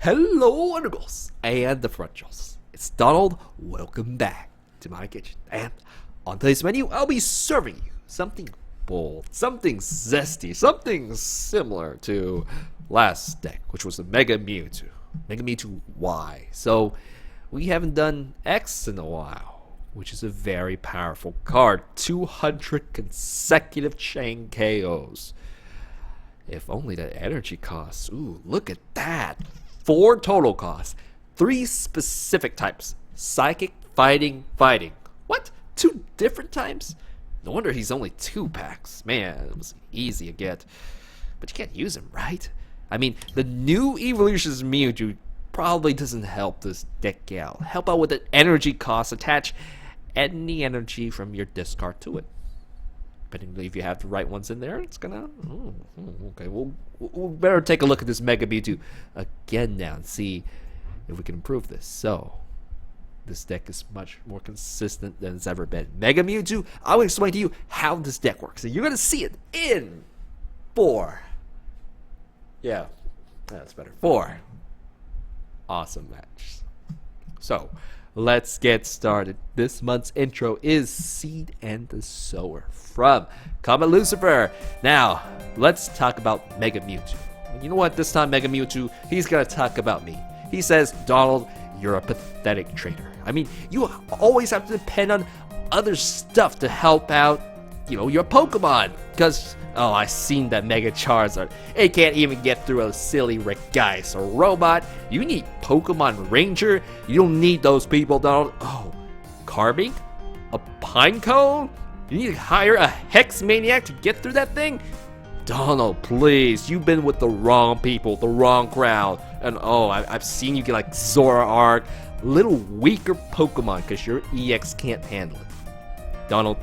Hello, Undergirls and Differentials. It's Donald. Welcome back to my kitchen. And on today's menu, I'll be serving you something bold, something zesty, something similar to last deck, which was the Mega Mewtwo. Mega Mewtwo Y. So, we haven't done X in a while, which is a very powerful card. 200 consecutive chain KOs. If only the energy costs. Ooh, look at that. 4 total costs. 3 specific types. Psychic, fighting, fighting. What? 2 different types? No wonder he's only 2 packs. Man, it was easy to get. But you can't use him, right? I mean, the new Evolutions Mewtwo probably doesn't help this deck out. Help out with the energy cost. Attach any energy from your discard to it. Depending if you have the right ones in there, it's gonna... okay, we'll better take a look at this Mega Mewtwo again now and see if we can improve this. So, this deck is much more consistent than it's ever been. Mega Mewtwo, I will explain to you how this deck works. And you're gonna see it in 4. Yeah, that's better. 4 awesome matches. So, let's get started. This month's intro is Seed and the Sower from Comet Lucifer. Now, let's talk about Mega Mewtwo. You know what? This time, Mega Mewtwo, he's gonna talk about me. He says, Donald, you're a pathetic trainer. I mean, you always have to depend on other stuff to help out, your Pokemon. Because, I seen that Mega Charizard. It can't even get through a silly Regice or robot. You need Pokemon Ranger. You don't need those people, Donald. Oh, Carbink? A Pinecone? You need to hire a Hex Maniac to get through that thing? Donald, please. You've been with the wrong people, the wrong crowd. And I've seen you get like Zoroark. Little weaker Pokemon because your EX can't handle it. Donald,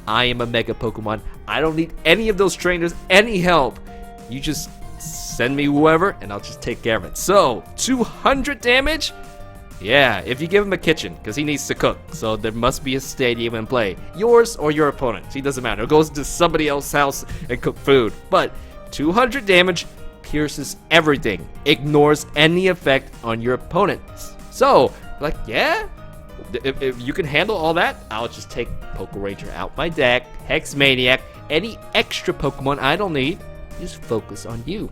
I am a Mega Pokemon. I don't need any of those trainers, any help. You just send me whoever, and I'll just take care of it. So, 200 damage? Yeah, if you give him a kitchen, because he needs to cook. So there must be a stadium in play. Yours or your opponent's. It doesn't matter. It goes to somebody else's house and cook food. But 200 damage pierces everything. Ignores any effect on your opponent. So, yeah? If you can handle all that, I'll just take Poke Ranger out my deck, Hex Maniac, any extra Pokemon I don't need, just focus on you.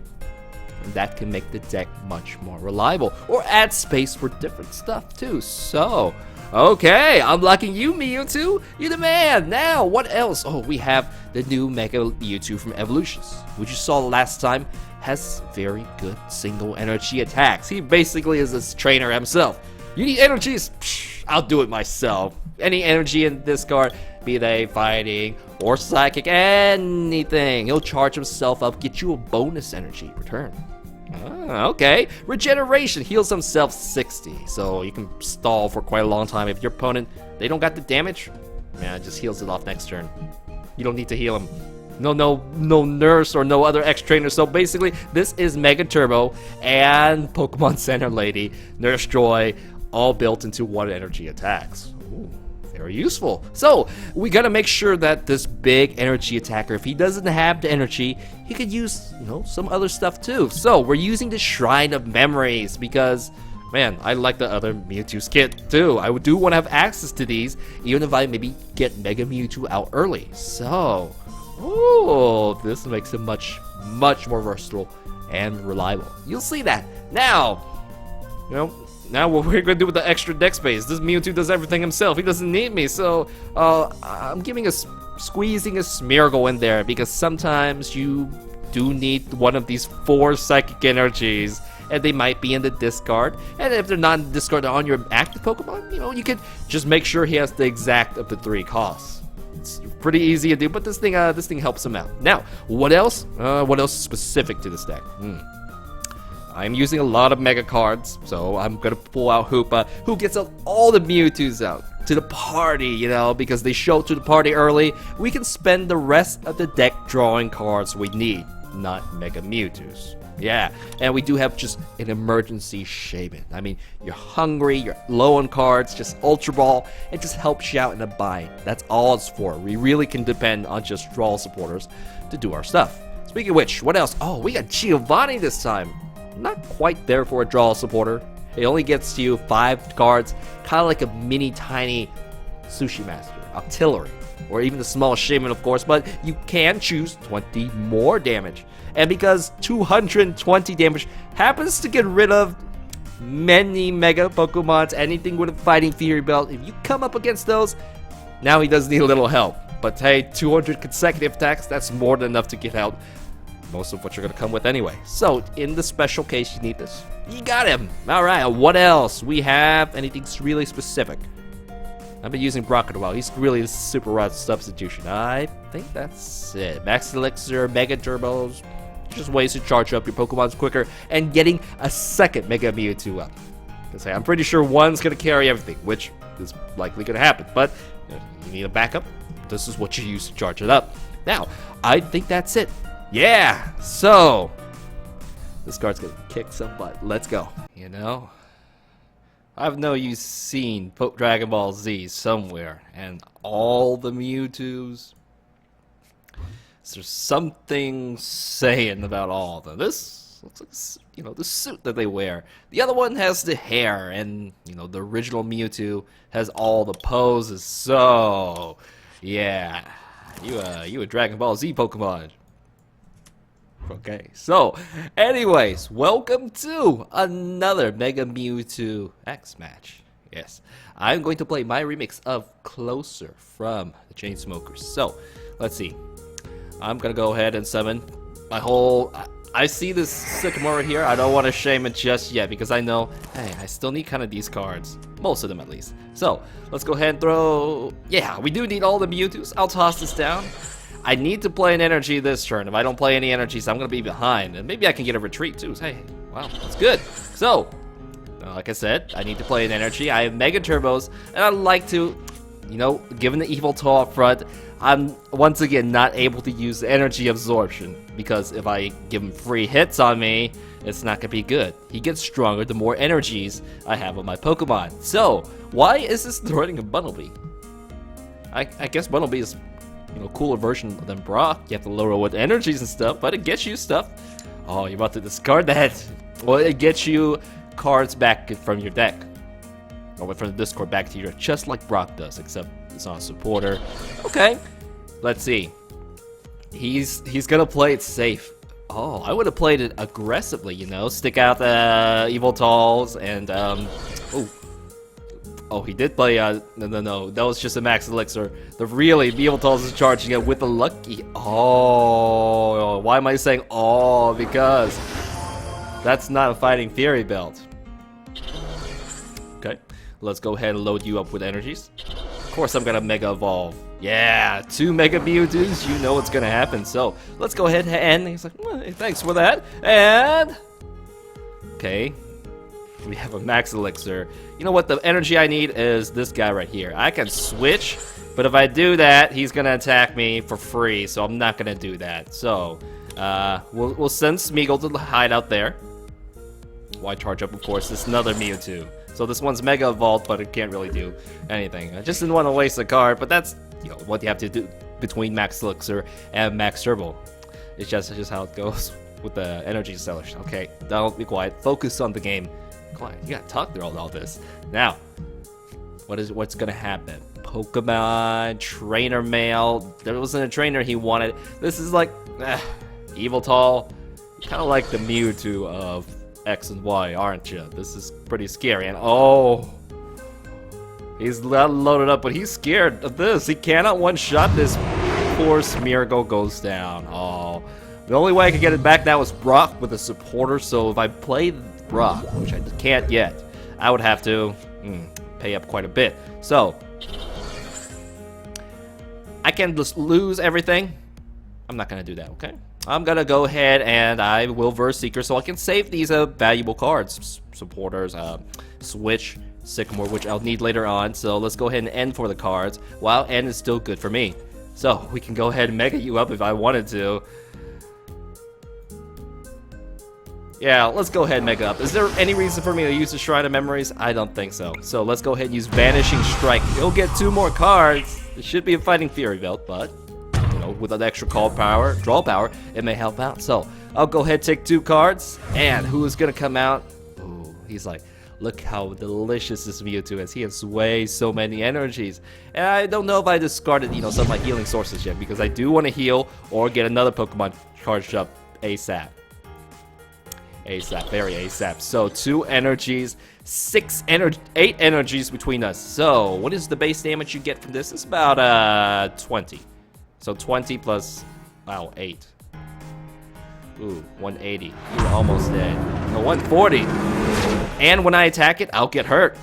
And that can make the deck much more reliable, or add space for different stuff too. So, okay, unlocking you, Mewtwo. You're the man. Now, what else? Oh, we have the new Mega Mewtwo from Evolutions, which you saw last time, has very good single energy attacks. He basically is a trainer himself. You need energies? Psh, I'll do it myself. Any energy in this card, be they fighting or psychic, anything. He'll charge himself up, get you a bonus energy return. Okay. Regeneration heals himself 60, so you can stall for quite a long time. If your opponent, they don't got the damage, man, just heals it off next turn. You don't need to heal him. No nurse or no other X trainer. So basically, this is Mega Turbo and Pokemon Center Lady, Nurse Joy, all built into 1 energy attacks. Ooh, very useful. So, we gotta make sure that this big energy attacker, if he doesn't have the energy, he could use, some other stuff too. So, we're using the Shrine of Memories because, man, I like the other Mewtwo's kit too. I do want to have access to these, even if I maybe get Mega Mewtwo out early. So, this makes him much more versatile and reliable. You'll see that. Now, now what we're going to do with the extra deck space. This Mewtwo does everything himself. He doesn't need me. So, I'm squeezing a Smeargle in there because sometimes you do need one of these 4 psychic energies. And they might be in the discard. And if they're not in the discard on your active Pokemon, you could just make sure he has the exact of the 3 costs. It's pretty easy to do, but this thing helps him out. Now, what else? What else is specific to this deck? I'm using a lot of Mega cards, so I'm gonna pull out Hoopa, who gets all the Mewtwo's out to the party, because they show to the party early. We can spend the rest of the deck drawing cards we need, not Mega Mewtwo's. Yeah, and we do have just an emergency Shaman. I mean, you're hungry, you're low on cards, just Ultra Ball, it just helps you out in a bind. That's all it's for. We really can depend on just draw supporters to do our stuff. Speaking of which, what else? Oh, we got Giovanni this time. not quite there for a draw supporter. It only gets you 5 cards, kind of like a mini tiny Sushi Master, Artillery, or even the small Shaman, of course, but you can choose 20 more damage. And because 220 damage happens to get rid of many Mega Pokemons, anything with a Fighting Fury Belt, if you come up against those, now he does need a little help. But hey, 200 consecutive attacks, that's more than enough to get out most of what you're going to come with anyway. So, in the special case you need this, you got him! Alright, what else? We have anything really specific? I've been using Brock a while. He's really a super rod substitution. I think that's it. Max Elixir, Mega Turbos, just ways to charge up your Pokemons quicker and getting a second Mega Mewtwo up. Because I'm pretty sure one's going to carry everything, which is likely going to happen. But you need a backup. This is what you use to charge it up. Now, I think that's it. Yeah, so this card's going to kick some butt. Let's go. You know, I've know you've seen Dragon Ball Z somewhere, and all the Mewtwo's. There's something saying about all of them. This looks like, you know, the suit that they wear. The other one has the hair, and you know, the original Mewtwo has all the poses. So, yeah, you a Dragon Ball Z Pokemon. Okay, so, anyways, welcome to another Mega Mewtwo X match. Yes, I'm going to play my remix of Closer from the Chainsmokers. So, let's see. I'm gonna go ahead and summon my whole... I see this Sycamore here. I don't want to shame it just yet because I know, hey, I still need kind of these cards. Most of them at least. So, let's go ahead and throw... Yeah, we do need all the Mewtwo's. I'll toss this down. I need to play an energy this turn. If I don't play any energies, I'm going to be behind. And maybe I can get a retreat too. Hey, wow, that's good. So, like I said, I need to play an energy. I have Mega Turbos, and I'd like to, you know, given the Yveltal up front, I'm once again not able to use energy absorption. Because if I give him free hits on me, it's not going to be good. He gets stronger the more energies I have on my Pokemon. So, why is this threatening a Bunnelby? I guess Bunnelby is... you know, cooler version than Brock. You have to lower with energies and stuff, but it gets you stuff. Oh, you're about to discard that. Well, it gets you cards back from your deck. Or from the Discord back to your, just like Brock does, except it's on a supporter. Okay, let's see. He's gonna play it safe. Oh, I would have played it aggressively, you know, stick out the Yveltals and Oh, he did play, no, that was just a Max Elixir. The really, Yveltal is charging it with the Lucky. Oh, why am I saying oh? Because that's not a Fighting Fury Belt. Okay, let's go ahead and load you up with energies. Of course, I'm gonna Mega Evolve. Yeah, 2 Mega Mewtwo's, you know what's gonna happen. So, let's go ahead and he's like, well, hey, thanks for that. And, okay. We have a Max Elixir. You know what? The energy I need is this guy right here. I can switch, but if I do that, he's gonna attack me for free, so I'm not gonna do that. So, we'll send Smeagol to hide out there. Why charge up? Of course, it's another Mewtwo. So this one's Mega Evolved, but it can't really do anything. I just didn't want to waste a card, but that's, you know, what you have to do between Max Elixir and Max Turbo. It's just how it goes with the energy sellers. Okay, don't be quiet. Focus on the game. You gotta talk through all this. Now, what's gonna happen? Pokemon, trainer mail. There wasn't a trainer he wanted. This is like, Yveltal. Kind of like the Mewtwo of X and Y, aren't you? This is pretty scary. And oh, he's loaded up, but he's scared of this. He cannot one-shot this. Poor Smeargle goes down. Oh, the only way I could get it back now is Brock with a supporter. So if I play Brock, which I can't yet, I would have to pay up quite a bit. So, I can just lose everything. I'm not going to do that, okay? I'm going to go ahead and I will Verse Seeker so I can save these valuable cards. Supporters, Switch, Sycamore, which I'll need later on. So, let's go ahead and end for the cards. While end is still good for me. So, we can go ahead and Mega you up if I wanted to. Yeah, let's go ahead and Mega up. Is there any reason for me to use the Shrine of Memories? I don't think so. So let's go ahead and use Vanishing Strike. You'll get 2 more cards. It should be a Fighting Fury Belt, but, you know, with an extra draw power, it may help out. So I'll go ahead, take 2 cards, and who is gonna come out? Ooh, he's like, look how delicious this Mewtwo is. He has way so many energies. And I don't know if I discarded, you know, some of my healing sources yet, because I do want to heal or get another Pokemon charged up ASAP. ASAP, very ASAP. So 2 energies, 8 energies between us. So what is the base damage you get from this? It's about 20. So 20 plus, wow, 8. Ooh, 180. You're almost dead. No, 140. And when I attack it, I'll get hurt.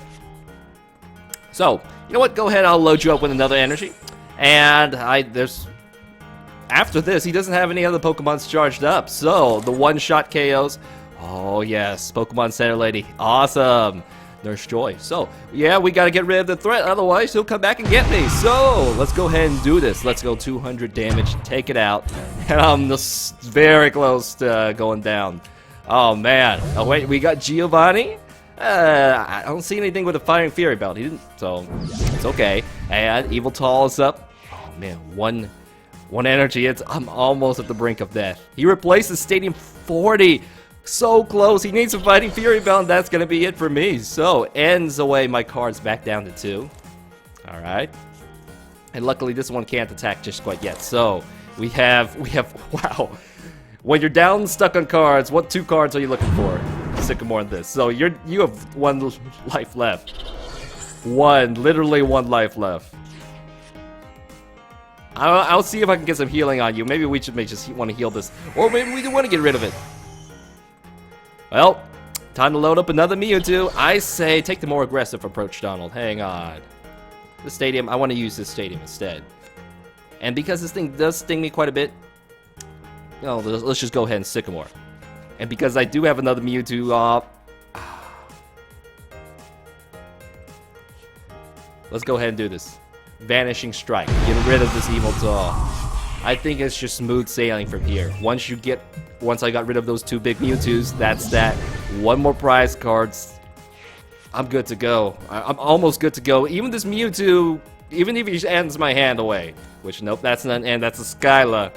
So, you know what? Go ahead, I'll load you up with another energy. And after this, he doesn't have any other Pokemons charged up. So, the one-shot KOs. Oh, yes. Pokemon Center Lady. Awesome. Nurse Joy. So, yeah, we got to get rid of the threat. Otherwise, he'll come back and get me. So, let's go ahead and do this. Let's go 200 damage. Take it out. And I'm just very close to going down. Oh, man. Oh, wait. We got Giovanni. I don't see anything with a Fighting Fury belt. He didn't, so it's okay. And Yveltal is up. Oh, man. One energy. I'm almost at the brink of death. He replaces Stadium 40. So close. He needs a Fighting Fury belt. That's gonna be it for me. So ends away my cards back down to 2. All right. And luckily this one can't attack just quite yet. So we have wow. When you're down stuck on cards, what 2 cards are you looking for? Sycamore and this. So you have 1 life left. Literally 1 life left. I'll see if I can get some healing on you. Maybe we should just want to heal this, or maybe we do want to get rid of it. Well, time to load up another Mewtwo. I say take the more aggressive approach, Donald. Hang on. The stadium, I want to use this stadium instead. And because this thing does sting me quite a bit, you know, let's just go ahead and Sycamore. And because I do have another Mewtwo, let's go ahead and do this. Vanishing Strike. Get rid of this Yveltal. I think it's just smooth sailing from here. Once I got rid of those 2 big Mewtwo's, that's that. 1 more prize cards. I'm good to go. I'm almost good to go. Even this Mewtwo, even if he ends my hand away. Which, nope, that's not an end. That's a Skyla.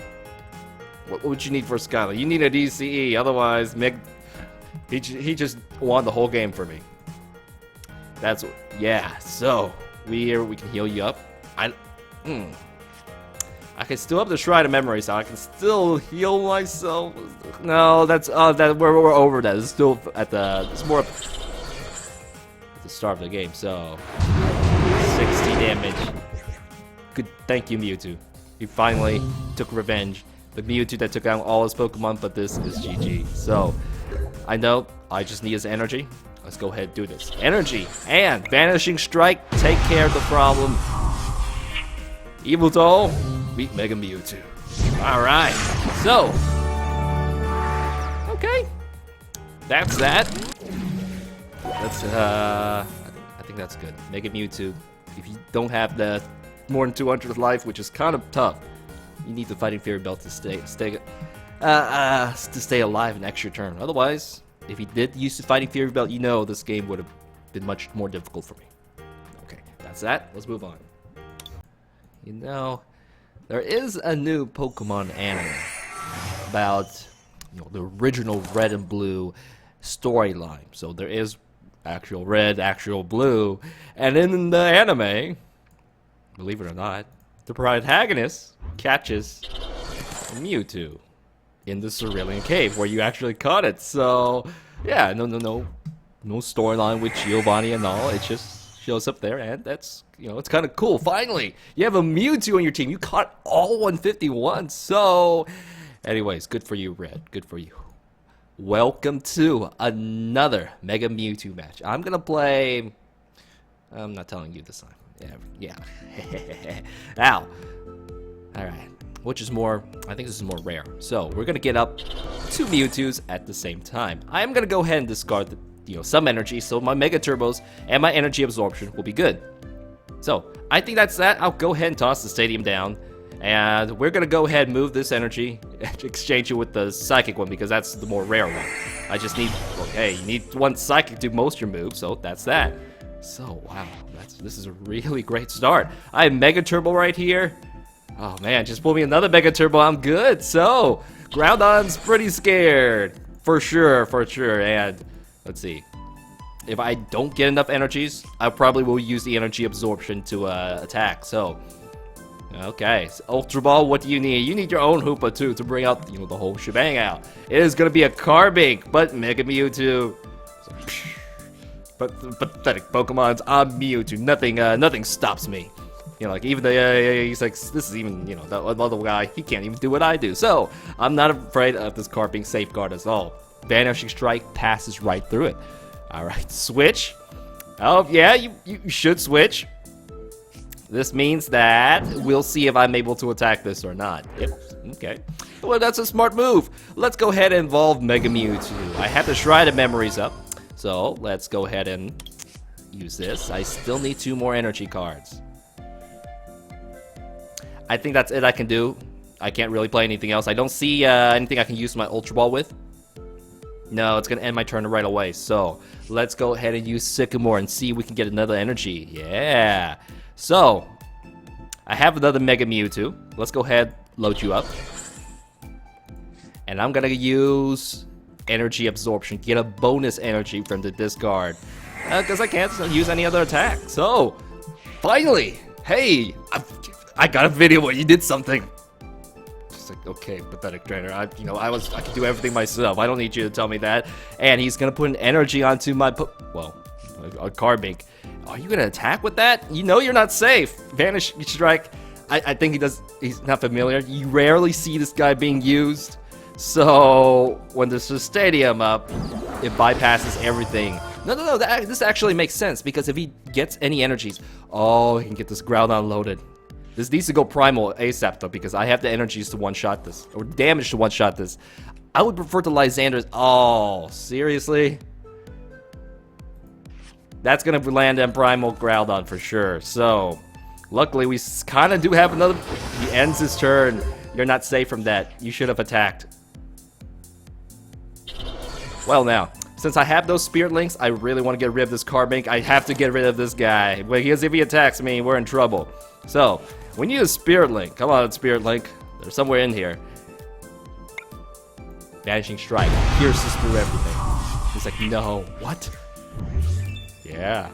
What would you need for a Skyla? You need a DCE. Otherwise, he just won the whole game for me. Yeah, so we can heal you up. I can still have the Shrine of Memory, so I can still heal myself. No, we're over that. It's still it's more at the start of the game. So 60 damage. Good, thank you, Mewtwo. He finally took revenge. The Mewtwo that took out all his Pokemon, but this is GG. So I know I just need his energy. Let's go ahead and do this. Energy and Vanishing Strike. Take care of the problem. Yveltal, beat Mega Mewtwo. Alright, so. Okay. That's that. I think that's good. Mega Mewtwo. If you don't have the more than 200 life, which is kind of tough, you need the Fighting Fury belt to stay alive an extra turn. Otherwise, if he did use the Fighting Fury belt, you know this game would have been much more difficult for me. Okay, that's that. Let's move on. You know, there is a new Pokemon anime about, you know, the original Red and Blue storyline. So there is actual red, actual blue, and in the anime, believe it or not, the protagonist catches Mewtwo in the Cerulean Cave where you actually caught it. So yeah, no storyline with Giovanni and all. It just shows up there, and that's, you know, it's kind of cool. Finally, you have a Mewtwo on your team. You caught all 151. So anyways, good for you, Red. Good for you. Welcome to another Mega Mewtwo match. I'm gonna play. I'm not telling you this time. Yeah. Ow. All right. Which is more? I think this is more rare. So we're gonna get up 2 Mewtwo's at the same time. I am gonna go ahead and discard some energy, so my Mega Turbos and my Energy Absorption will be good. So I think that's that. I'll go ahead and toss the stadium down. And we're going to go ahead and move this energy, exchange it with the Psychic one, because that's the more rare one. I just need, okay, you need 1 Psychic to do most of your moves, so that's that. So, wow, this is a really great start. I have Mega Turbo right here. Oh man, just pull me another Mega Turbo, I'm good. So, Groudon's pretty scared. For sure, and let's see. If I don't get enough energies, I probably will use the energy absorption to attack. So, okay. So Ultra Ball, what do you need? You need your own Hoopa too to bring out, the whole shebang out. It is gonna be a Carbink, but Mega Mewtwo. So, but pathetic Pokemons, I'm Mewtwo. Nothing stops me. Like even he's like, this is even, that other guy, he can't even do what I do. So, I'm not afraid of this Carbink safeguard at all. Vanishing Strike passes right through it. Alright, switch. Oh, yeah, you should switch. This means that we'll see if I'm able to attack this or not. Yep, okay. Well, that's a smart move. Let's go ahead and evolve Mega Mewtwo. I have to Shrine of Memories up. So, let's go ahead and use this. I still need 2 more energy cards. I think that's it I can do. I can't really play anything else. I don't see anything I can use my Ultra Ball with. No, it's going to end my turn right away. So, let's go ahead and use Sycamore and see if we can get another energy. Yeah. So, I have another Mega Mewtwo. Let's go ahead, load you up. And I'm going to use Energy Absorption. Get a bonus energy from the discard. Because I can't use any other attack. So, finally. Hey, I got a video where you did something. Just like, okay, pathetic trainer. I can do everything myself. I don't need you to tell me that. And he's gonna put an energy onto my a Carbink. Are you gonna attack with that? You're not safe. Vanish Strike. I think he's not familiar. You rarely see this guy being used. So when there's a stadium up, it bypasses everything. No. This actually makes sense because if he gets any energies, he can get this Groudon loaded. This needs to go Primal ASAP though, because I have the energies to one-shot this, or damage to one-shot this. I would prefer to Lysander's. Oh, seriously? That's gonna land on Primal Groudon for sure. So, luckily we kind of do have another. He ends his turn. You're not safe from that. You should have attacked. Well now, since I have those Spirit Links, I really want to get rid of this Carbink. I have to get rid of this guy, because if he attacks me, we're in trouble. So, we need a Spirit Link. Come on, Spirit Link. They're somewhere in here. Vanishing Strike pierces through everything. He's like, no, what? Yeah,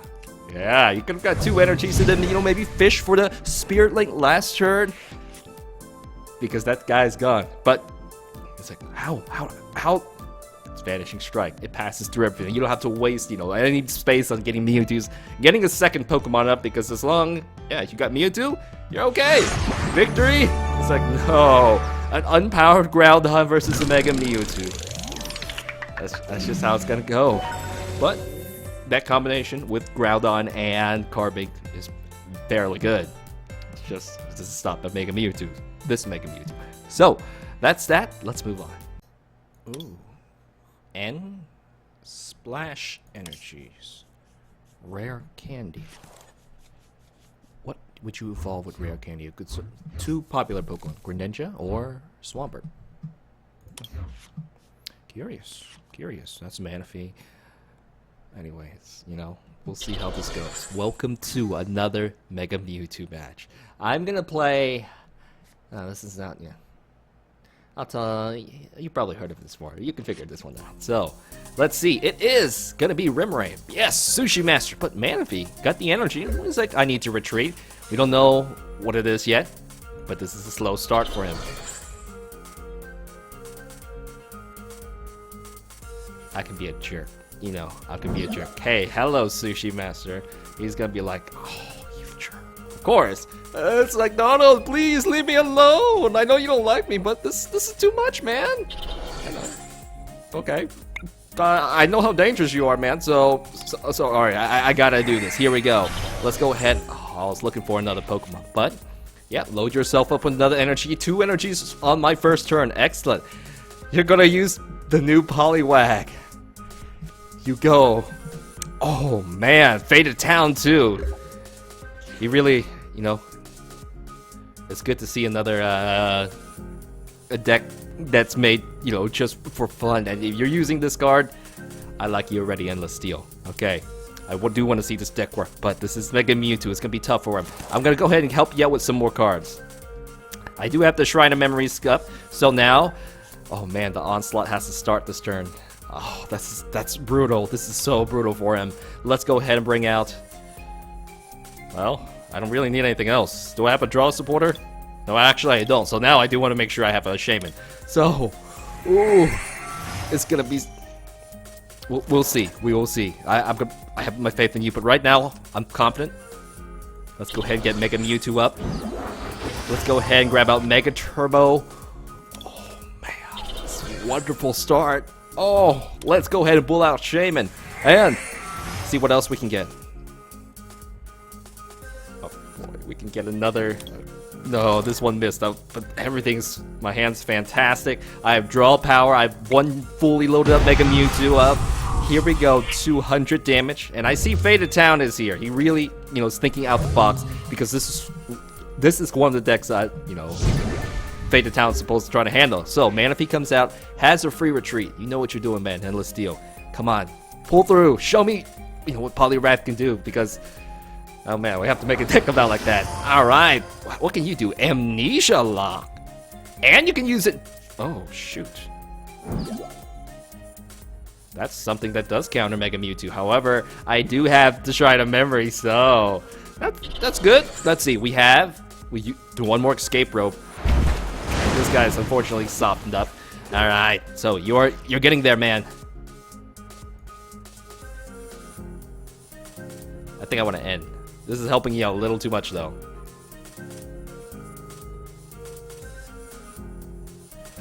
you could have got 2 energies and then, maybe fish for the Spirit Link last turn. Because that guy's gone. But, it's like, how? It's Vanishing Strike. It passes through everything. You don't have to waste, any space on getting Mewtwo's. Getting a second Pokemon up, because as long, you got Mewtwo, you're okay. Victory? It's like, no. An unpowered Groudon versus a Mega Mewtwo. That's just how it's gonna go. But, that combination with Groudon and Carbink is fairly good. It doesn't stop at Mega Mewtwo. This Mega Mewtwo. So, that's that. Let's move on. Ooh. N Splash Energies. Rare Candy. What would you evolve with Rare Candy? A good 2 popular Pokemon, Greninja or Swampert. Curious. That's Manaphy. Anyways, we'll see how this goes. Welcome to another Mega Mewtwo match. I'm gonna play. This is not. Yeah. I'll tell you probably heard of this before. You can figure this one out. So, let's see. It is gonna be Rimrain. Yes, Sushi Master. But Manaphy got the energy. It's like, I need to retreat. We don't know what it is yet, but this is a slow start for him. I can be a jerk. I can be a jerk. Hey, hello, Sushi Master. He's gonna be like, oh, you jerk. Of course. It's like, Donald, please leave me alone. I know you don't like me, but this is too much, man. I know. Okay. I know how dangerous you are, man. So all right, I gotta do this. Here we go. Let's go ahead. Oh, I was looking for another Pokemon, but yeah, load yourself up with another energy. 2 energies on my first turn. Excellent. You're gonna use the new Poliwrath. You go. Oh man, Faded Town too. He really, it's good to see another a deck that's made, just for fun. And if you're using this card, I like you already, Endless Steel. Okay, I do want to see this deck work, but this is Mega Mewtwo. It's gonna be tough for him. I'm gonna go ahead and help you out with some more cards. I do have the Shrine of Memories up, so now, oh man, the onslaught has to start this turn. Oh, that's brutal. This is so brutal for him. Let's go ahead and bring out. Well, I don't really need anything else. Do I have a draw supporter? No, actually I don't. So now I do want to make sure I have a shaman. So, ooh, it's gonna be. We'll see. We will see. I have my faith in you, but right now I'm confident. Let's go ahead and get Mega Mewtwo up. Let's go ahead and grab out Mega Turbo. Oh man, this is a wonderful start. Oh, let's go ahead and pull out Shaman and see what else we can get. Oh boy, we can get another. No, this one missed out, but everything's. My hand's fantastic. I have draw power. I have one fully loaded up Mega Mewtwo up. Here we go, 200 damage, and I see Faded Town is here. He really, is thinking out the box because this is one of the decks that, Faded Town is supposed to try to handle. So, Manaphy comes out, has a free retreat. You know what you're doing, man. Endless Steel. Come on, pull through. Show me, what Poliwrath can do because, oh man, we have to make a deck come out like that. All right, what can you do? Amnesia Lock, and you can use it. Oh shoot. That's something that does counter Mega Mewtwo. However, I do have the Shrine of Memory, so that's good. Let's see. We do one more escape rope. This guy's unfortunately softened up. All right, so you're getting there, man. I think I want to end. This is helping you out a little too much, though.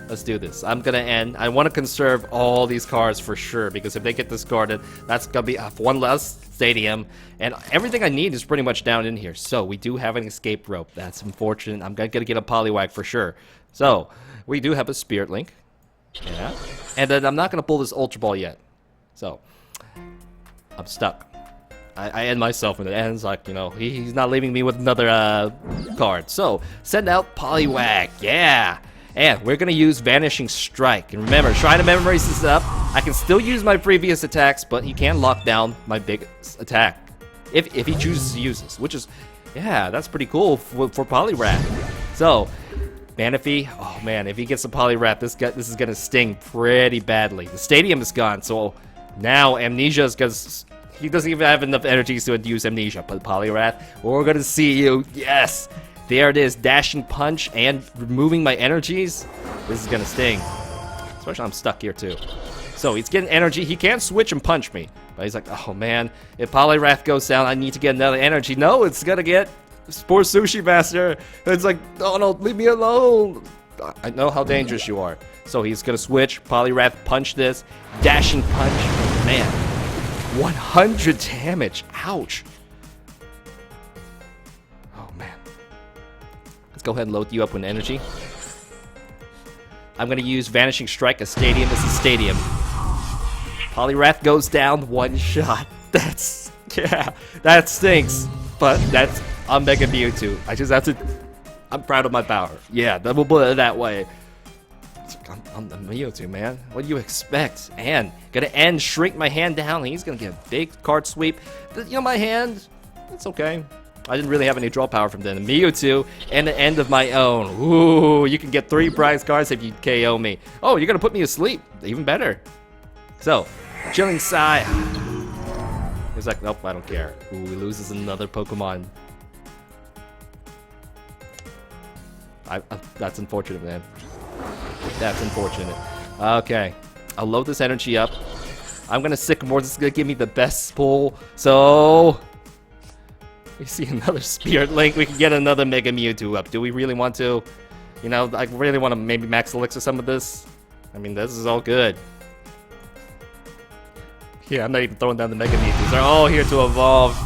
Let's do this. I'm gonna end. I want to conserve all these cards for sure because if they get discarded, that's gonna be one less stadium, and everything I need is pretty much down in here. So we do have an escape rope. That's unfortunate. I'm gonna get a Poliwag for sure. So we do have a Spirit Link. Yeah. And then I'm not gonna pull this Ultra Ball yet. So I'm stuck. I end myself and it ends like, he's not leaving me with another card. So send out Poliwag. Yeah. And we're going to use Vanishing Strike. And remember, Shrine of Memories is up. I can still use my previous attacks, but he can lock down my big attack. If he chooses to use this, which is, yeah, that's pretty cool for Poliwrath. So, Manaphy, oh man, if he gets a Poliwrath, this is going to sting pretty badly. The stadium is gone, so now Amnesia is going to... He doesn't even have enough energies to use Amnesia, but Poliwrath, we're going to see you. Yes! There it is, Dashing Punch and removing my energies. This is gonna sting. Especially I'm stuck here too. So he's getting energy. He can't switch and punch me. But he's like, oh man, if Poliwrath goes down, I need to get another energy. No, it's gonna get poor Sushi Master. It's like, oh no, leave me alone. I know how dangerous you are. So he's gonna switch. Poliwrath punch this. Dashing Punch. Man, 100 damage. Ouch. Go ahead and load you up with energy. I'm gonna use Vanishing Strike. A stadium is a stadium. Poliwrath goes down, one shot. That stinks. But that's on Mega Mewtwo. I just have to. I'm proud of my power. Yeah, we'll put it that way. I'm the Mewtwo, man. What do you expect? And gonna end, shrink my hand down. He's gonna get a big card sweep. My hand, it's okay. I didn't really have any draw power from then. Mewtwo and the end of my own. Ooh, you can get 3 prize cards if you KO me. Oh, you're gonna put me asleep. Even better. So, Chilling Sigh. He's like, nope, I don't care. Ooh, he loses another Pokemon. That's unfortunate, man. That's unfortunate. Okay, I'll load this energy up. I'm gonna Sycamore. This is gonna give me the best pull. So... we see another Spirit Link. We can get another Mega Mewtwo up. Do we really want to? I really want to maybe Max Elixir some of this. I mean, this is all good. Yeah, I'm not even throwing down the Mega Mewtwo's. They're all here to evolve.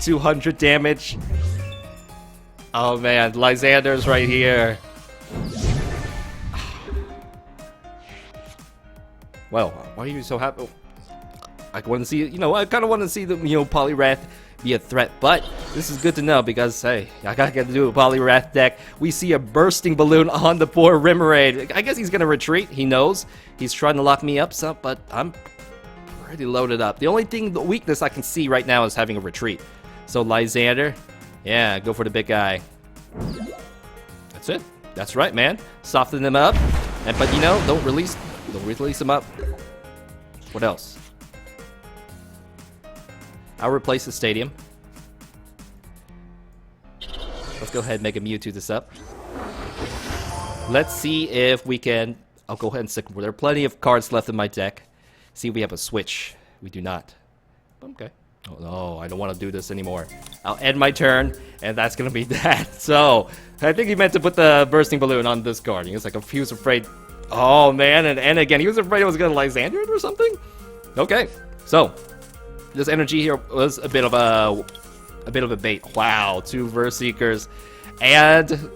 200 damage. Oh man, Lysander's right here. Well, why are you so happy? I want to see, I kind of want to see the, Poliwrath be a threat, but this is good to know because, hey, I gotta get to do a Poliwrath deck. We see a bursting balloon on the poor Remoraid. I guess he's gonna retreat. He knows he's trying to lock me up, but I'm pretty loaded up. The only thing, the weakness I can see right now is having a retreat. So Lysander, yeah, go for the big guy. That's it. That's right, man. Soften them up. But you know, don't release them up. What else? I'll replace the stadium. Let's go ahead and make a Mewtwo this up. Let's see if we can... I'll go ahead and stick... There are plenty of cards left in my deck. See if we have a switch. We do not. Okay. Oh no, I don't want to do this anymore. I'll end my turn, and that's gonna be that. So, I think he meant to put the bursting balloon on this card. He was like, he was afraid... Oh man, and again, he was afraid it was gonna Lysandre it or something? Okay, so... This energy here was a bit of a bait. Wow, 2 Verse Seekers. And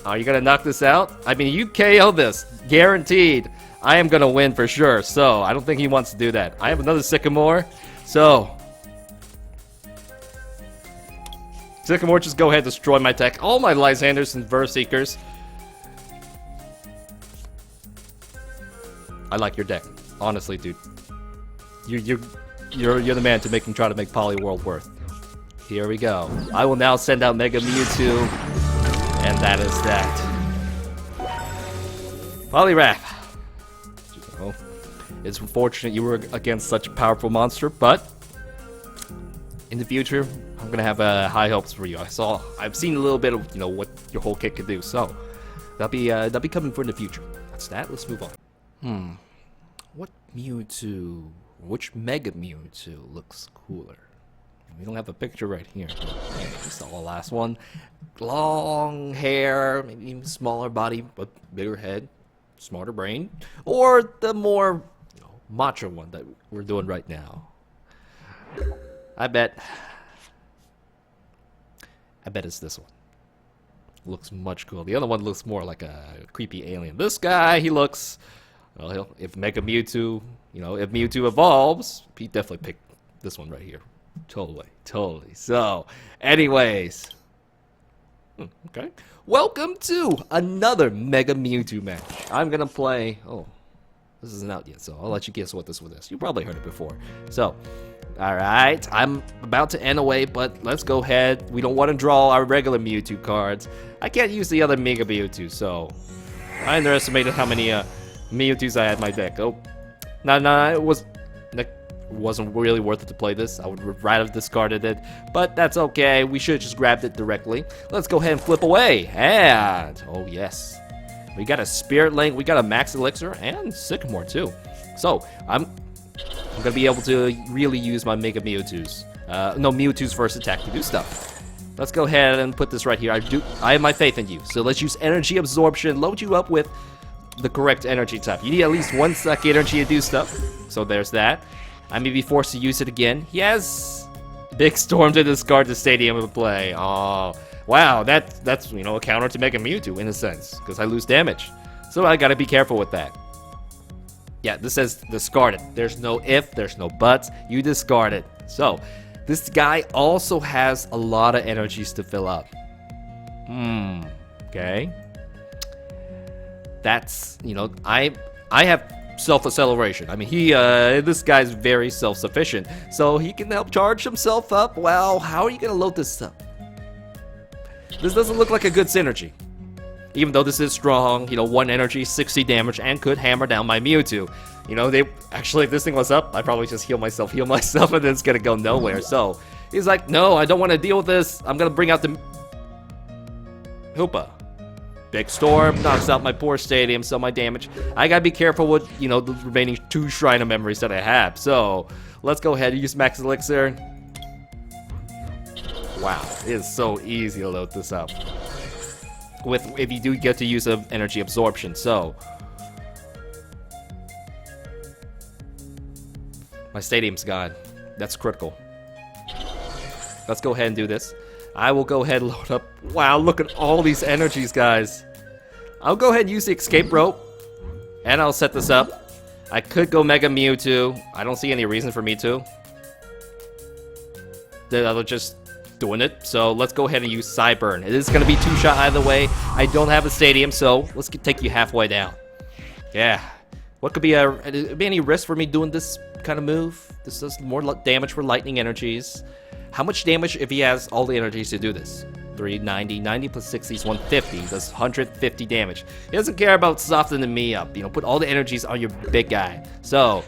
are you gonna knock this out? I mean, you KO this, guaranteed. I am gonna win for sure. So I don't think he wants to do that. I have another Sycamore. So Sycamore, just go ahead and destroy my deck. All my Lysandres and Verse Seekers. I like your deck, honestly, dude. You're the man to try to make Poliwrath worth. Here we go. I will now send out Mega Mewtwo, and that is that. Poliwrath. Oh, it's unfortunate you were against such a powerful monster, but in the future, I'm gonna have high hopes for you. I've seen a little bit of what your whole kit can do, so that'll be coming for in the future. That's that. Let's move on. What Mewtwo? Which Mega Mewtwo looks cooler? We don't have a picture right here. Okay, this is the last one. Long hair, maybe even smaller body, but bigger head, smarter brain, or the more macho one that we're doing right now. I bet it's this one. Looks much cool. The other one looks more like a creepy alien. This guy, he looks... Well, if Mega Mewtwo, if Mewtwo evolves, he definitely picked this one right here. Totally. So, anyways. Okay. Welcome to another Mega Mewtwo match. I'm gonna play... Oh, this isn't out yet, so I'll let you guess what this one is. You probably heard it before. So, alright. I'm about to end away, but let's go ahead. We don't want to draw our regular Mewtwo cards. I can't use the other Mega Mewtwo, so... I underestimated how many, Mewtwo's I had in my deck. Oh, no, it wasn't really worth it to play this. I would rather have discarded it, but that's okay. We should have just grabbed it directly. Let's go ahead and flip away. And oh yes, we got a Spirit Link, we got a Max Elixir, and Sycamore too. So I'm gonna be able to really use my Mega Mewtwo's, Mewtwo's first attack to do stuff. Let's go ahead and put this right here. I have my faith in you. So let's use Energy Absorption. Load you up with the correct energy type. You need at least 1 suck energy to do stuff. So there's that. I may be forced to use it again. Yes! Big Storm to discard the stadium of play. Oh, wow, that's a counter to Mega Mewtwo in a sense, because I lose damage. So I gotta be careful with that. Yeah, this says discard it. There's no if, there's no buts. You discard it. So this guy also has a lot of energies to fill up. Okay. That's, I have self-acceleration. I mean, this guy's very self-sufficient, so he can help charge himself up. Well, how are you gonna load this up? This doesn't look like a good synergy. Even though this is strong, 1 energy, 60 damage, and could hammer down my Mewtwo. If this thing was up, I'd probably just heal myself, and then it's gonna go nowhere. So, he's like, no, I don't want to deal with this. I'm gonna bring out the Hoopa. Big Storm knocks out my poor stadium, so my damage. I gotta be careful with, the remaining 2 Shrine of Memories that I have. So, let's go ahead and use Max Elixir. Wow, it is so easy to load this up. If you do get to use an Energy Absorption, so. My stadium's gone. That's critical. Let's go ahead and do this. I will go ahead and load up. Wow, look at all these energies, guys. I'll go ahead and use the escape rope, and I'll set this up. I could go Mega Mewtwo. I don't see any reason for me to. I'll just doing it. So let's go ahead and use Cyburn. It is going to be 2-shot either way. I don't have a stadium, so let's take you halfway down. Yeah. What could be any risk for me doing this kind of move? This does more damage for lightning energies. How much damage if he has all the energies to do this? 390, 90 plus 60 is 150. That's 150 damage. He doesn't care about softening me up. You know, put all the energies on your big guy. So,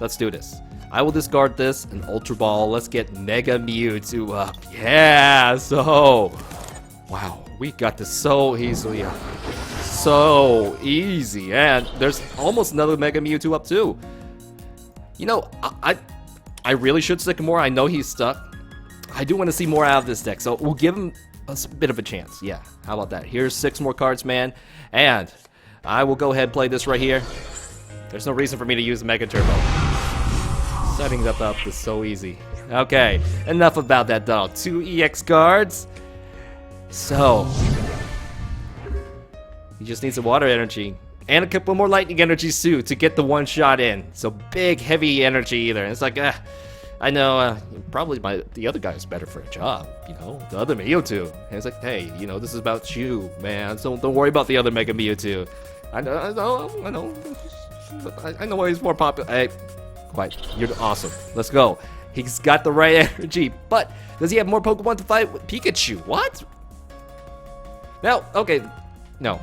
let's do this. I will discard this and Ultra Ball. Let's get Mega Mewtwo up. Yeah, so... Wow, we got this so easily. So easy. And there's almost another Mega Mewtwo up too. You know, I really should stick more. I know he's stuck. I do want to see more out of this deck, so we'll give him a bit of a chance. Yeah, how about that? Here's 6 more cards, man. And I will go ahead and play this right here. There's no reason for me to use Mega Turbo. Setting that up is so easy. Okay, enough about that, though. 2 EX cards. So, he just needs a water energy. And a couple more lightning energies too to get the one shot in. So big, heavy energy either. And it's like, I know, probably the other guy's better for a job, you know, the other Mewtwo. And it's like, hey, you know, this is about you, man. So don't worry about the other Mega Mewtwo. I know why he's more popular. Hey, quiet. You're awesome. Let's go. He's got the right energy, but does he have more Pokemon to fight with Pikachu? What? Now, okay, no.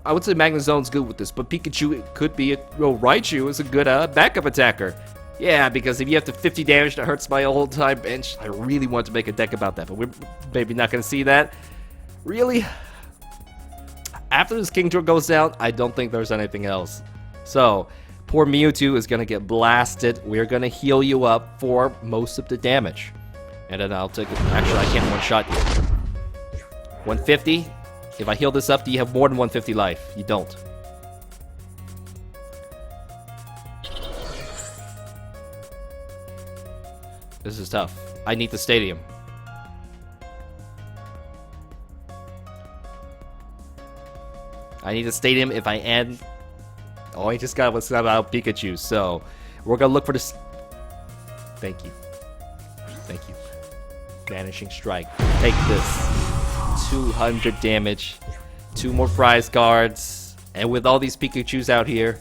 I would say Magnezone's good with this, but Pikachu could be Raichu is a good backup attacker. Yeah, because if you have to 50 damage, that hurts my whole time bench. I really want to make a deck about that, but we're maybe not going to see that. Really? After this Kingdra goes down, I don't think there's anything else. So, poor Mewtwo is going to get blasted. We're going to heal you up for most of the damage. And then I'll take it. Actually, I can't one-shot you. 150? If I heal this up, do you have more than 150 life? You don't. This is tough. I need the stadium. I need the stadium if I end. Oh, I just got what's about Pikachu, so we're gonna look for this. Thank you. Thank you. Vanishing Strike. Take this. 200 damage. 2 more prize cards. And with all these Pikachus out here,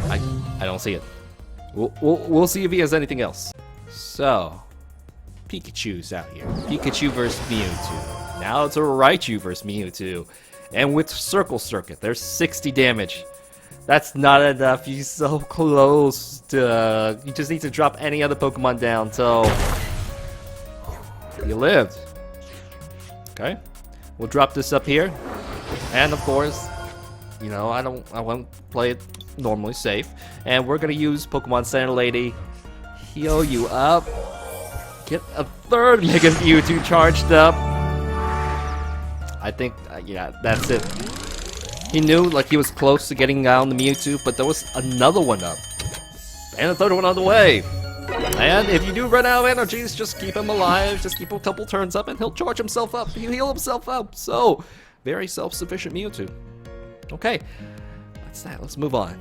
I don't see it. We'll see if he has anything else. So, Pikachu's out here. Pikachu versus Mewtwo. Now it's a Raichu versus Mewtwo. And with Circle Circuit, there's 60 damage. That's not enough. He's so close to... you just need to drop any other Pokemon down. So, you lived. Okay. We'll drop this up here. And of course, you know, I won't play it normally safe. And we're gonna use Pokemon Center Lady. Heal you up. Get a third Mega Mewtwo charged up. I think, yeah, that's it. He knew, like, he was close to getting down the Mewtwo, but there was another one up. And a third one on the way. And if you do run out of energies, just keep him alive. Just keep a couple turns up and he'll charge himself up. He'll heal himself up. So, very self-sufficient Mewtwo. Okay, that's that. Let's move on.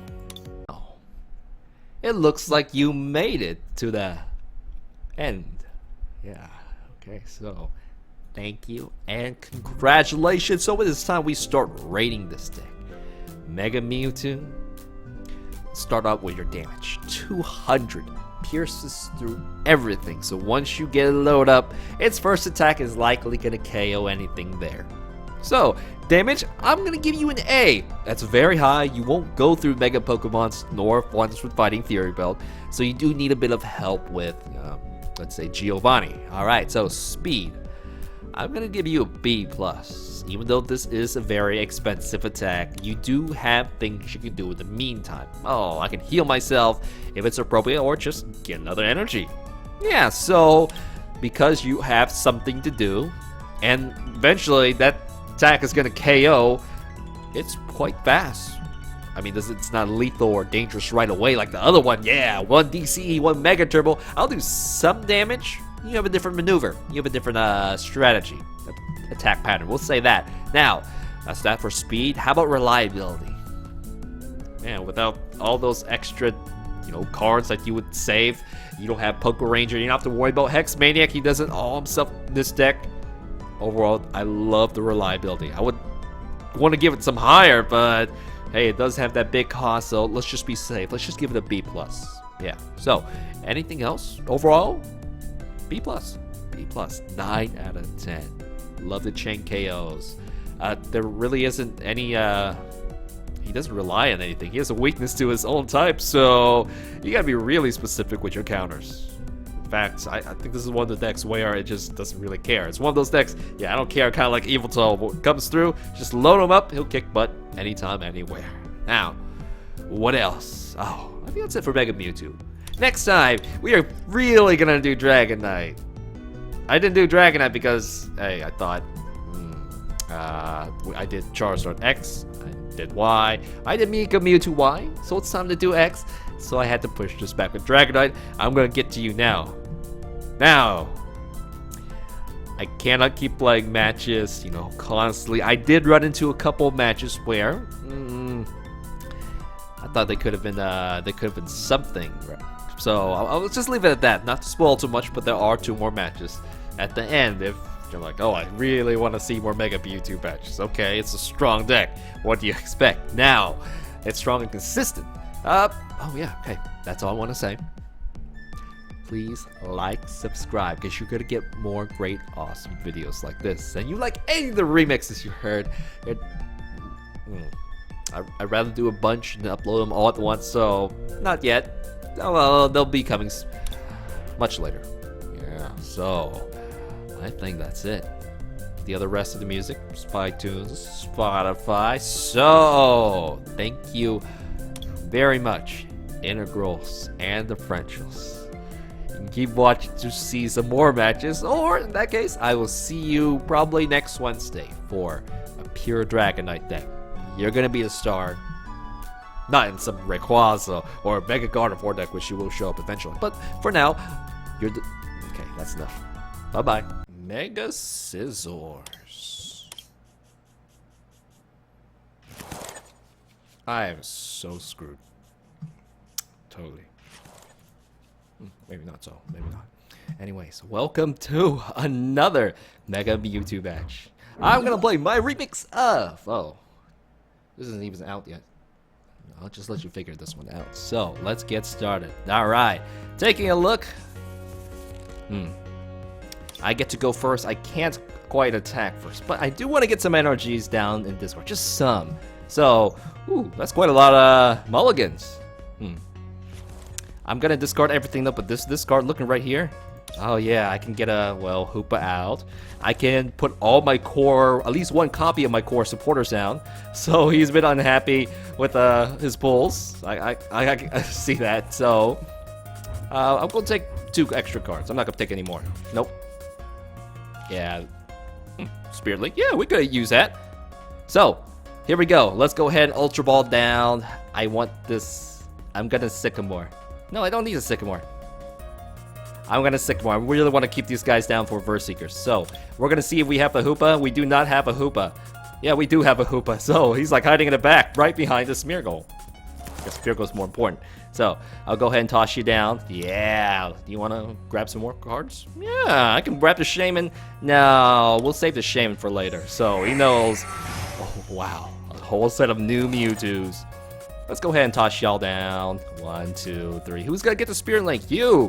Oh. It looks like you made it to the end. Yeah, okay, so thank you and congratulations. So it is time we start rating this deck. Mega Mewtwo. Start out with your damage. 200. Pierces through everything. So once you get a load up, its first attack is likely going to KO anything there. So, damage, I'm going to give you an A. That's very high. You won't go through Mega Pokemons nor ones with Fighting Fury Belt. So you do need a bit of help with, let's say, Giovanni. Alright, so speed. I'm going to give you a B+. Even though this is a very expensive attack, you do have things you can do in the meantime. Oh, I can heal myself if it's appropriate, or just get another energy. Yeah, so because you have something to do, and eventually that attack is going to KO, it's quite fast. I mean, it's not lethal or dangerous right away like the other one. Yeah, 1 DC, 1 Mega Turbo. I'll do some damage. You have a different maneuver. You have a different strategy. Attack pattern. We'll say that. Now, that's that for speed. How about reliability? Man, without all those extra, cards that you would save, you don't have Poke Ranger. You don't have to worry about Hex Maniac. He doesn't all himself in this deck. Overall, I love the reliability. I would want to give it some higher, but hey, it does have that big cost, so let's just be safe. Let's just give it a B+. Yeah. So, anything else? Overall, B+. B+. 9 out of 10. Love the chain KOs. There really isn't any, he doesn't rely on anything. He has a weakness to his own type, so you gotta be really specific with your counters. In fact, I think this is one of the decks where it just doesn't really care. It's one of those decks, yeah, I don't care, kind of like Yveltal comes through, just load him up, he'll kick butt anytime, anywhere. Now, what else? Oh, I think that's it for Mega Mewtwo. Next time, we are really gonna do Dragonite. I didn't do Dragonite because, hey, I thought, I did Charizard X, I did Y, I did Mewtwo Y, so it's time to do X, so I had to push this back with Dragonite. I'm gonna get to you now. Now, I cannot keep playing matches, you know, constantly. I did run into a couple of matches where, I thought they could have been something. So I'll just leave it at that. Not to spoil too much, but there are 2 more matches at the end. If you're like, oh, I really want to see more Mega Mewtwo matches. Okay, it's a strong deck. What do you expect? Now, it's strong and consistent. Oh yeah, okay. That's all I want to say. Please like, subscribe, because you're gonna get more great, awesome videos like this. And you like any of the remixes you heard. I'd rather do a bunch and upload them all at once, so not yet. Oh, well, they'll be coming much later. Yeah, so I think that's it. The other rest of the music, iTunes, Spotify. So thank you very much, Integrals and Differentials. You can keep watching to see some more matches, or in that case, I will see you probably next Wednesday for a pure Dragonite deck. You're gonna be a star. Not in some Rayquaza or Mega Gardevoir deck, which you will show up eventually. But for now, you're okay, that's enough. Bye-bye. Mega Scissors. I am so screwed. Totally. Maybe not so. Maybe not. Anyways, welcome to another Mega Mewtwo match. I'm gonna play my remix of... Oh. This isn't even out yet. I'll just let you figure this one out. So, let's get started. Alright. Taking a look. I get to go first. I can't quite attack first, but I do want to get some energies down in Discord. Just some. So, ooh, that's quite a lot of mulligans. I'm gonna discard everything up, but this card looking right here. Oh yeah, I can get a, well, Hoopa out. I can put all my core, at least one copy of my core supporters down. So he's been unhappy with his pulls. I see that. So I'm gonna take 2 extra cards. I'm not gonna take any more. Nope. Yeah. Spirit Link. Yeah, we could use that. So here we go. Let's go ahead and Ultra Ball down. I want this. I'm gonna Sycamore. No, I don't need a Sycamore. I'm gonna Sycamore. I really want to keep these guys down for Verse Seekers. So we're gonna see if we have a Hoopa. We do not have a Hoopa. Yeah, we do have a Hoopa. So he's like hiding in the back, right behind the Smeargle. I guess Smeargle's more important. So I'll go ahead and toss you down. Yeah. Do you want to grab some more cards? Yeah, I can grab the Shaman. No, we'll save the Shaman for later. So he knows. Oh wow, a whole set of new Mewtwo's. Let's go ahead and toss y'all down. 1, 2, 3. Who's gonna get the Spirit Link? You.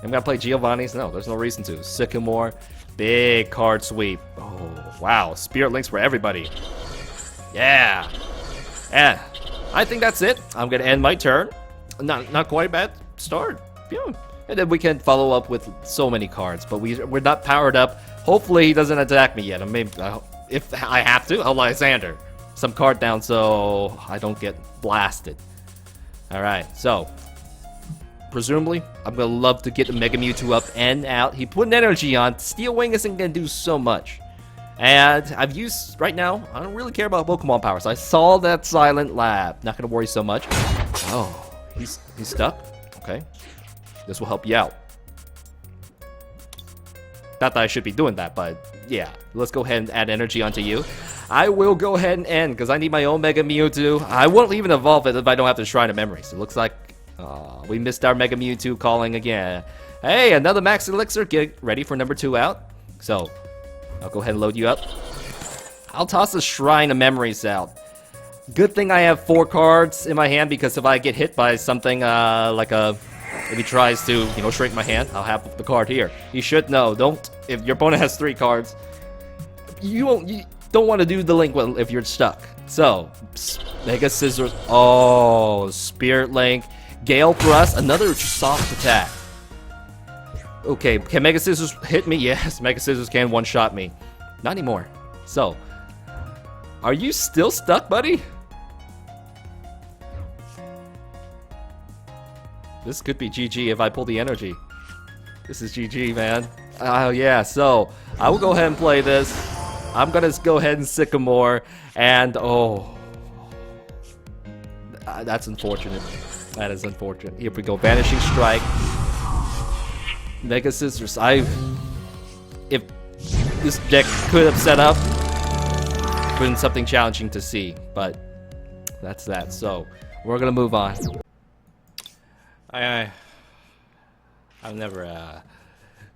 I'm gonna play Giovanni's? No, there's no reason to. Sycamore, big card sweep. Oh, wow, Spirit Links for everybody. Yeah. Yeah, I think that's it. I'm gonna end my turn. Not quite a bad start. Yeah. And then we can follow up with so many cards, but we're not powered up. Hopefully he doesn't attack me yet. I mean, if I have to, I'll Lysander some card down so I don't get blasted. All right, so presumably, I'm gonna love to get the Mega Mewtwo up and out. He put an energy on. Steel Wing isn't gonna do so much. And I've used, right now, I don't really care about Pokemon powers. I saw that Silent Lab. Not gonna worry so much. Oh, he's stuck? Okay. This will help you out. Not that I should be doing that, but yeah. Let's go ahead and add energy onto you. I will go ahead and end, because I need my own Mega Mewtwo. I won't even evolve it if I don't have the Shrine of Memories. It looks like we missed our Mega Mewtwo calling again. Hey, another Max Elixir. Get ready for number 2 out. So, I'll go ahead and load you up. I'll toss the Shrine of Memories out. Good thing I have 4 cards in my hand, because if I get hit by something if he tries to, you know, shrink my hand, I'll have the card here. You should know, if your opponent has 3 cards, you don't want to do the link if you're stuck. So, Mega Scissors, oh, Spirit Link, Gale Thrust, another soft attack. Okay, can Mega Scissors hit me? Yes, Mega Scissors can one-shot me. Not anymore. So, are you still stuck, buddy? This could be GG if I pull the energy. This is GG, man. Oh, yeah, so I will go ahead and play this. I'm gonna go ahead and Sycamore, and that's unfortunate. That is unfortunate. Here we go, Vanishing Strike. Mega Scissors. If this deck could have set up, been something challenging to see, but that's that. So we're gonna move on. I'm never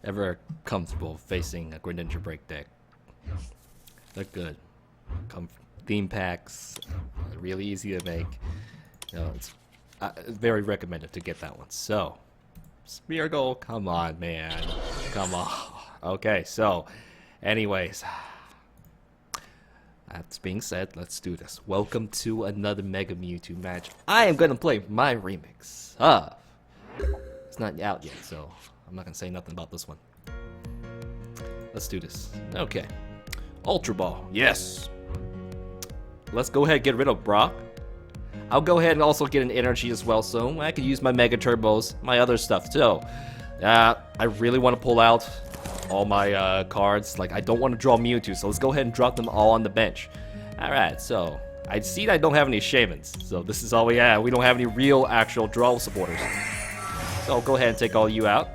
ever comfortable facing a Greninja Break deck. They're good. Theme packs, really easy to make. You know, it's very recommended to get that one. So, Smeargle, come on, man, come on. Okay, so, anyways, that being said, let's do this. Welcome to another Mega Mewtwo match. I am gonna play my remix of. It's not out yet, so I'm not gonna say nothing about this one. Let's do this. Okay. Ultra Ball, yes. Let's go ahead and get rid of Brock. I'll go ahead and also get an energy as well, so I can use my Mega Turbos, my other stuff too. I really want to pull out all my cards. Like, I don't want to draw Mewtwo, so let's go ahead and drop them all on the bench. Alright, so I see that I don't have any Shamans, so this is all we have. We don't have any real actual draw supporters. So I'll go ahead and take all you out.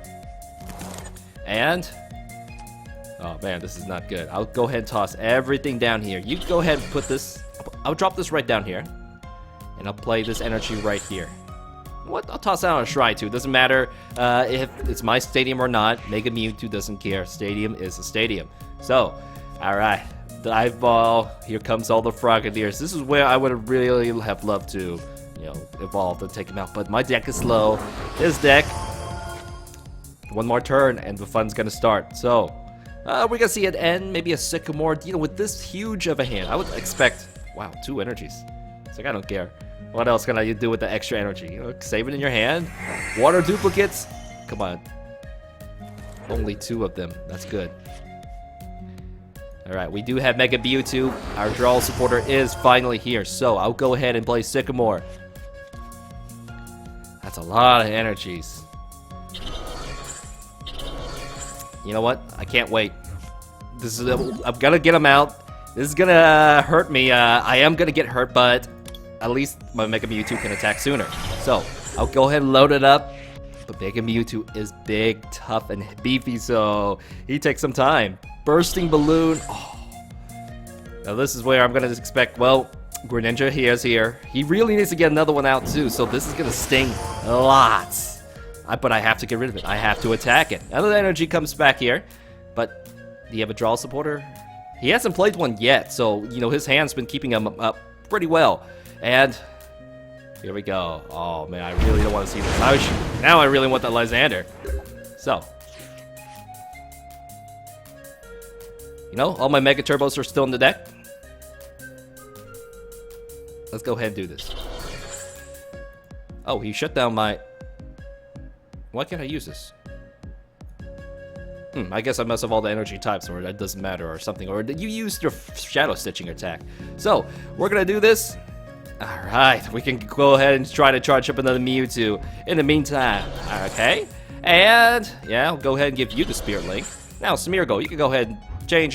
And oh man, this is not good. I'll go ahead and toss everything down here. You go ahead and put this. I'll drop this right down here. And I'll play this energy right here. What? I'll toss out on a Shrine too. Doesn't matter if it's my stadium or not. Mega Mewtwo doesn't care. Stadium is a stadium. So, alright. Dive Ball. Here comes all the Frogadiers. This is where I would really have loved to, you know, evolve and take him out. But my deck is slow. His deck. One more turn and the fun's gonna start. So, we're gonna see it end. Maybe a Sycamore. You know, with this huge of a hand, I would expect. Wow, 2 energies. It's like, I don't care. What else can I do with the extra energy? You know, save it in your hand. Water duplicates. Come on. Only 2 of them. That's good. Alright, we do have Mega Mewtwo. Our draw supporter is finally here. So I'll go ahead and play Sycamore. That's a lot of energies. You know what? I can't wait. This is I'm gonna get him out. This is gonna hurt me. I am gonna get hurt, but at least my Mega Mewtwo can attack sooner. So I'll go ahead and load it up. But Mega Mewtwo is big, tough, and beefy, so he takes some time. Bursting Balloon. Oh. Now this is where I'm gonna expect. Well, Greninja, he is here. He really needs to get another one out too. So this is gonna sting lots. But I have to get rid of it. I have to attack it. Another energy comes back here. But do you have a draw supporter? He hasn't played one yet, so you know his hand's been keeping him up pretty well. And here we go. Oh man, I really don't want to see this. Now I really want that Lysander. So, you know, all my Mega Turbos are still in the deck. Let's go ahead and do this. Oh, he shut down my. Why can't I use this? I guess I must have all the energy types, or that doesn't matter, or something. Or you used your Shadow Stitching attack. So, we're gonna do this. Alright, we can go ahead and try to charge up another Mewtwo in the meantime. Okay? And, yeah, I'll go ahead and give you the Spirit Link. Now, Smeargle, you can go ahead and change,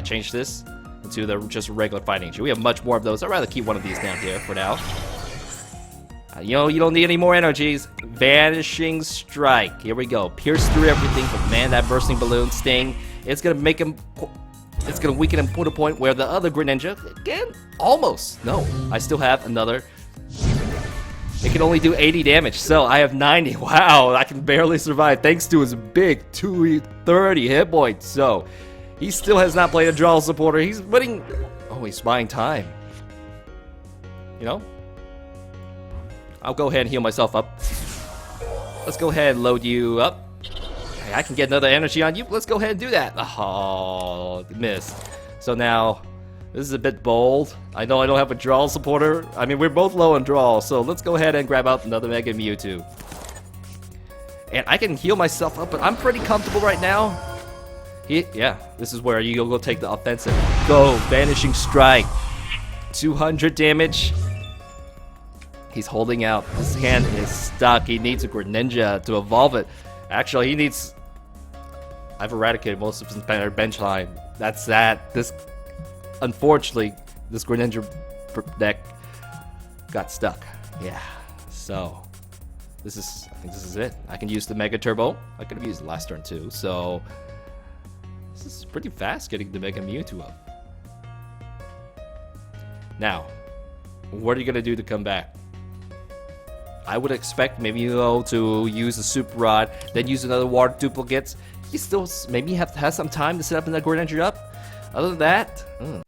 change this into the just regular Fighting Energy. We have much more of those. I'd rather keep one of these down here for now. You know, you don't need any more energies. Vanishing Strike. Here we go. Pierce through everything, but man, that Bursting Balloon sting, it's gonna make him. It's gonna weaken him to a point where the other Greninja can almost. No, I still have another. It can only do 80 damage, so I have 90. Wow, I can barely survive thanks to his big 230 hit points. So he still has not played a draw supporter. He's winning. Oh, he's buying time. You know? I'll go ahead and heal myself up. Let's go ahead and load you up. Hey, I can get another energy on you. Let's go ahead and do that. Oh, missed. So now, this is a bit bold. I know I don't have a draw supporter. I mean, we're both low on draw, so let's go ahead and grab out another Mega Mewtwo. And I can heal myself up, but I'm pretty comfortable right now. Yeah, this is where you go take the offensive. Go, Vanishing Strike. 200 damage. He's holding out. His hand is stuck. He needs a Greninja to evolve it. Actually, he needs... I've eradicated most of his bench line. That's that. Unfortunately, this Greninja deck got stuck. Yeah, so... I think this is it. I can use the Mega Turbo. I could have used it last turn too, so... This is pretty fast getting the Mega Mewtwo up. Now, what are you gonna do to come back? I would expect maybe to use a Super Rod, then use another water duplicates. You still maybe have to have some time to set up another Greninja up. Other than that,